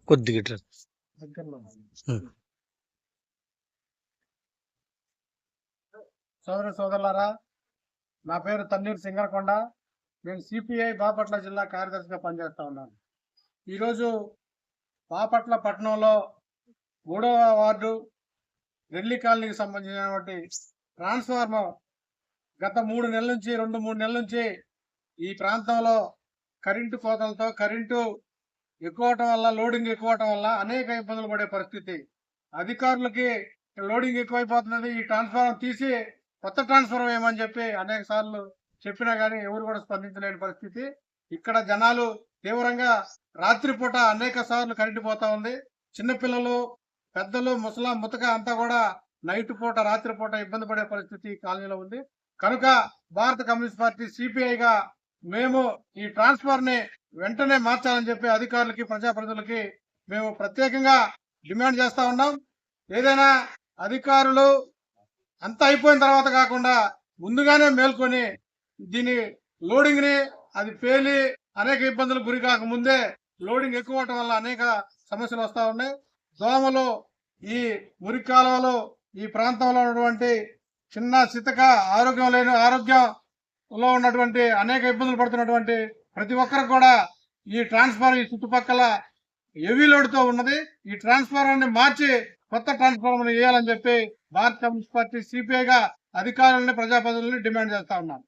కొద్దిగా ఇట్లా. సోదరులారా, నా పేరు తన్నీరు సింగరకొండ. నేను సిపిఐ బాపట్ల జిల్లా కార్యదర్శిగా పనిచేస్తా ఉన్నాను. ఈరోజు బాపట్ల పట్టణంలో 3వ వార్డు రెల్లి కాలనీకి సంబంధించినటువంటి ట్రాన్స్ఫార్మర్ గత 3 నెలల నుంచి 2-3 నెలల నుంచి ఈ ప్రాంతంలో కరెంటు కోతలతో కరెంటు ఎక్కువటం వల్ల, లోడింగ్ ఎక్కువటం వల్ల అనేక ఇబ్బందులు పడే పరిస్థితి. అధికారులకి లోడింగ్ ఎక్కువైపోతున్నది, ఈ ట్రాన్స్ఫార్మర్ తీసి కొత్త ట్రాన్స్ఫార్మర్ వేయమని చెప్పి అనేక సార్లు చెప్పినా కానీ ఎవరు కూడా స్పందించలేని పరిస్థితి. ఇక్కడ జనాలు తీవ్రంగా రాత్రిపూట అనేక సార్లు కరెంటు పోతా ఉంది. చిన్నపిల్లలు, పెద్దలు, ముతక అంతా కూడా నైట్ పూట, రాత్రిపూట ఇబ్బంది పడే పరిస్థితి కాలనీలో ఉంది. కనుక భారత కమ్యూనిస్ట్ పార్టీ సిపిఐగా మేము ఈ ట్రాన్స్ఫర్ ని వెంటనే మార్చాలని చెప్పి అధికారులకి, ప్రజాప్రతినిధులకి మేము ప్రత్యేకంగా డిమాండ్ చేస్తా ఉన్నాం. ఏదైనా అధికారులు అంతా అయిపోయిన తర్వాత కాకుండా ముందుగానే మేల్కొని దీని లోడింగ్ ని అది పేలి అనేక ఇబ్బందులకు గురి కాకముందే లోడింగ్ ఎక్కువ అవటం వల్ల అనేక సమస్యలు వస్తా ఉన్నాయి. దోమలు ఈ మురికి కాలువలు ఈ ప్రాంతంలో ఉన్నటువంటి చిన్న చితక ఆరోగ్యంలో ఉన్నటువంటి అనేక ఇబ్బందులు పడుతున్నటువంటి ప్రతి ఒక్కరికి కూడా ఈ ట్రాన్స్ఫార్మర్ ఈ చుట్టుపక్కల హెవీ లోడ్ తో ఉన్నది. ఈ ట్రాన్స్ఫార్మర్ ని మార్చి కొత్త ట్రాన్స్ఫార్మర్ వేయాలని చెప్పి భారత కమ్యూనిస్ట్ పార్టీ సిపిఐగా అధికారులని, ప్రజాప్రతినిధులని డిమాండ్ చేస్తా ఉన్నాం.